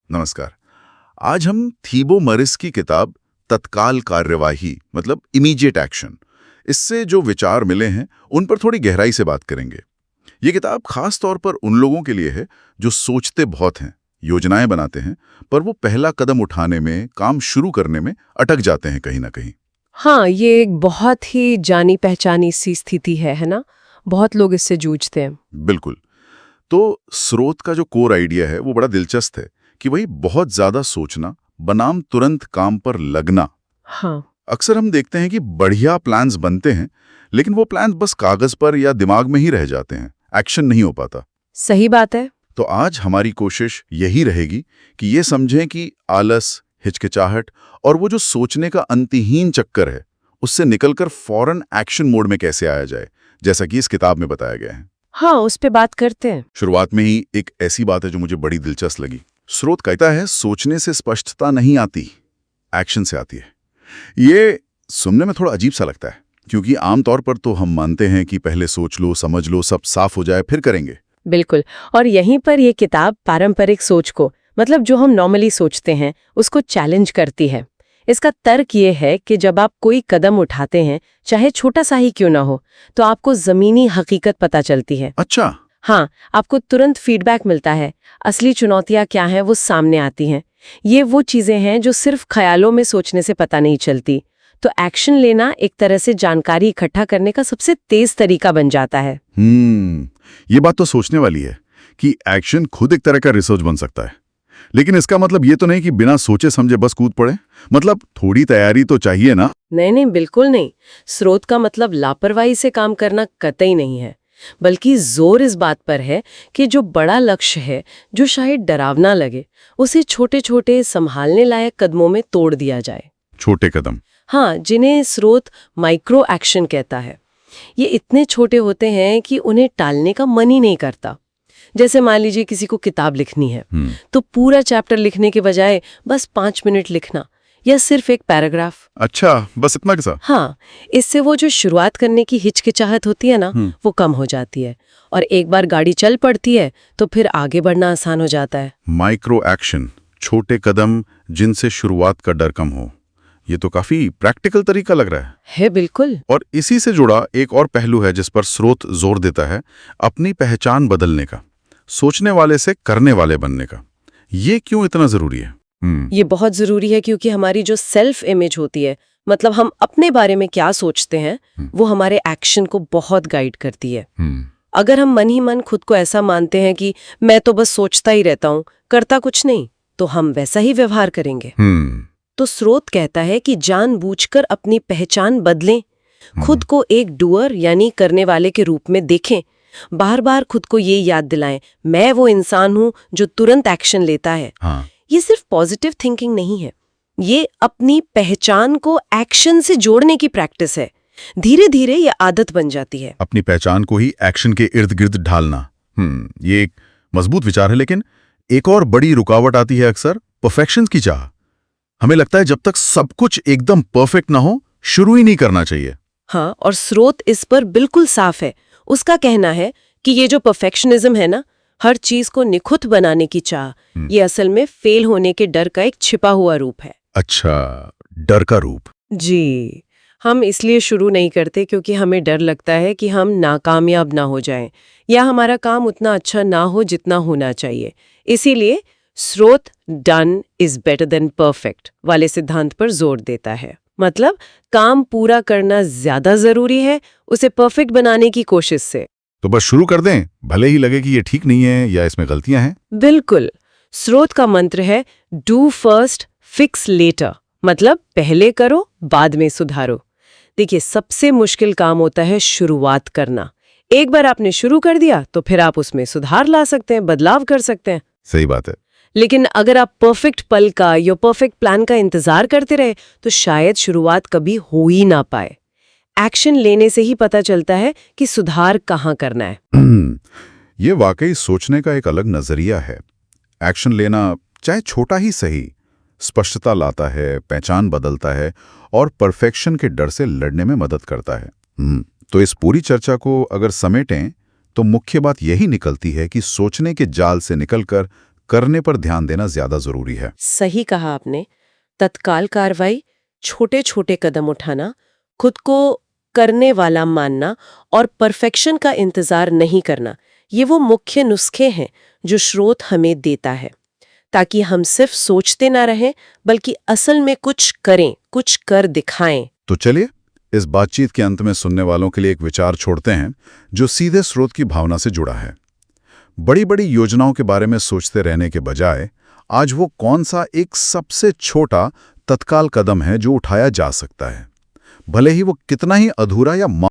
नमस्कार। आज हम थीबो मरिस की किताब तत्काल कार्यवाही मतलब इमीडिएट एक्शन, इससे जो विचार मिले हैं उन पर थोड़ी गहराई से बात करेंगे। ये किताब खास तौर पर उन लोगों के लिए है जो सोचते बहुत हैं, योजनाएं बनाते हैं, पर वो पहला कदम उठाने में, काम शुरू करने में अटक जाते हैं कहीं ना कहीं। हाँ, ये एक बहुत ही जानी पहचानी सी स्थिति है ना? बहुत लोग इससे जूझते हैं। बिल्कुल। तो स्रोत का जो कोर आइडिया है वो बड़ा दिलचस्प है कि वही बहुत ज्यादा सोचना बनाम तुरंत काम पर लगना। हाँ, अक्सर हम देखते हैं कि बढ़िया प्लान्स बनते हैं, लेकिन वो प्लान बस कागज पर या दिमाग में ही रह जाते हैं, एक्शन नहीं हो पाता। सही बात है। तो आज हमारी कोशिश यही रहेगी कि ये समझें कि आलस, हिचकिचाहट और वो जो सोचने का अंतहीन चक्कर है, उससे निकलकर फौरन एक्शन मोड में कैसे आया जाए, जैसा कि इस किताब में बताया गया है। हाँ, उस पे बात करते हैं। शुरुआत में ही एक ऐसी बात है जो मुझे बड़ी दिलचस्प लगी। स्रोत कहता है, सोचने से स्पष्टता नहीं आती, एक्शन से आती है। ये सुनने में थोड़ा अजीब सा लगता है, क्योंकि आमतौर पर तो हम मानते हैं कि पहले सोच लो, समझ लो, सब साफ हो जाए फिर करेंगे। बिल्कुल। और यहीं पर ये किताब पारंपरिक सोच को, मतलब जो हम नॉर्मली सोचते हैं, उसको चैलेंज करती है। इसका तर्क ये है कि जब आप कोई कदम उठाते हैं, चाहे छोटा सा ही क्यों ना हो, तो आपको जमीनी हकीकत पता चलती है। अच्छा। हाँ, आपको तुरंत फीडबैक मिलता है। असली चुनौतियां क्या हैं वो सामने आती हैं। ये वो चीजें हैं जो सिर्फ ख्यालों में सोचने से पता नहीं चलती। तो एक्शन लेना एक तरह से जानकारी इकट्ठा करने का सबसे तेज तरीका बन जाता है। ये बात तो सोचने वाली है कि एक्शन खुद एक तरह का रिसर्च बन सकता है। लेकिन इसका मतलब ये तो नहीं कि बिना सोचे समझे बस कूद पड़े। मतलब थोड़ी तैयारी तो चाहिए ना। नहीं नहीं, बिल्कुल नहीं। स्रोत का मतलब लापरवाही से काम करना कतई नहीं है, बल्कि जोर इस बात पर है कि जो बड़ा लक्ष्य है, जो शायद डरावना लगे, उसे छोटे छोटे संभालने लायक कदमों में तोड़ दिया जाए। छोटे कदम। हाँ, जिन्हें स्रोत माइक्रो एक्शन कहता है। ये इतने छोटे होते हैं कि उन्हें टालने का मन ही नहीं करता। जैसे मान लीजिए किसी को किताब लिखनी है, तो पूरा चैप्टर लिखने के बजाय बस 5 मिनट लिखना या सिर्फ एक पैराग्राफ। अच्छा, बस इतना कैसा? हाँ, इससे वो जो शुरुआत करने की हिचकिचाहट होती है ना, वो कम हो जाती है। और एक बार गाड़ी चल पड़ती है तो फिर आगे बढ़ना आसान हो जाता है। माइक्रो एक्शन, छोटे कदम जिनसे शुरुआत का डर कम हो। ये तो काफी प्रैक्टिकल तरीका लग रहा है बिल्कुल। और इसी से जुड़ा एक और पहलू है जिस पर स्रोत जोर देता है, अपनी पहचान बदलने का, सोचने वाले से करने वाले बनने का। ये क्यों इतना जरूरी है? ये बहुत जरूरी है क्योंकि हमारी जो सेल्फ इमेज होती है, मतलब हम अपने बारे में क्या सोचते हैं, वो हमारे एक्शन को बहुत गाइड करती है। अगर हम मन ही मन खुद को ऐसा मानते हैं कि मैं तो बस सोचता ही रहता हूँ, करता कुछ नहीं, तो हम वैसा ही व्यवहार करेंगे। तो स्रोत कहता है कि जानबूझकर अपनी पहचान बदलें, खुद को एक डूअर यानी करने वाले के रूप में देखें। बार बार खुद को ये याद दिलाएं, मैं वो इंसान हूं जो तुरंत एक्शन लेता है। ये सिर्फ पॉजिटिव थिंकिंग नहीं है, ये अपनी पहचान को एक्शन से जोड़ने की प्रैक्टिस है। धीरे धीरे ये आदत बन जाती है। अपनी पहचान को ही एक्शन के इर्द गिर्द ढालना। ये एक मजबूत विचार है, लेकिन एक और बड़ी रुकावट आती है अक्सर, परफेक्शन की चाह। हमें लगता है जब तक सब कुछ एकदम परफेक्ट ना हो, शुरू ही नहीं करना चाहिए। हाँ, और स्रोत इस पर बिल्कुल साफ है। उसका कहना है कि ये जो परफेक्शनिज्म है ना, हर चीज को निखुत बनाने की चाह, ये असल में फेल होने के डर का एक छिपा हुआ रूप है। अच्छा, डर का रूप। जी, हम इसलिए शुरू नहीं करते क्योंकि हमें डर लगता है कि हम नाकामयाब ना हो जाएं, या हमारा काम उतना अच्छा ना हो जितना होना चाहिए। इसीलिए स्रोत done is better than perfect वाले सिद्धांत पर जोर देता है। मतलब काम पूरा करना ज्यादा जरूरी है उसे परफेक्ट बनाने की कोशिश से। तो बस शुरू कर दें, भले ही लगे कि ये ठीक नहीं है या इसमें गलतियां हैं। बिल्कुल। स्रोत का मंत्र है डू फर्स्ट फिक्स लेटर, मतलब पहले करो बाद में सुधारो। देखिए, सबसे मुश्किल काम होता है शुरुआत करना। एक बार आपने शुरू कर दिया तो फिर आप उसमें सुधार ला सकते हैं, बदलाव कर सकते हैं। सही बात है। लेकिन अगर आप परफेक्ट पल का या परफेक्ट प्लान का इंतजार करते रहे तो शायद शुरुआत कभी हो ही ना पाए। एक्शन लेने से ही पता चलता है कि सुधार कहाँ करना है। ये वाकई सोचने का एक अलग नजरिया है। एक्शन लेना, चाहे छोटा ही सही, स्पष्टता लाता है, पहचान बदलता है और परफेक्शन के डर से लड़ने में मदद करता है। तो इस पूरी चर्चा को अगर समेटें तो मुख्य बात यही निकलती है कि सोचने के जाल से निकलकर करने पर ध्यान देना ज्यादा जरूरी है। सही कहा आपने। तत्काल कार्रवाई, छोटे छोटे कदम उठाना, खुद को करने वाला मानना और परफेक्शन का इंतजार नहीं करना, ये वो मुख्य नुस्खे हैं जो स्रोत हमें देता है, ताकि हम सिर्फ सोचते ना रहें बल्कि असल में कुछ करें, कुछ कर दिखाएं। तो चलिए इस बातचीत के अंत में सुनने वालों के लिए एक विचार छोड़ते हैं जो सीधे स्रोत की भावना से जुड़ा है। बड़ी बड़ी योजनाओं के बारे में सोचते रहने के बजाय आज वो कौन सा एक सबसे छोटा तत्काल कदम है जो उठाया जा सकता है, भले ही वो कितना ही अधूरा या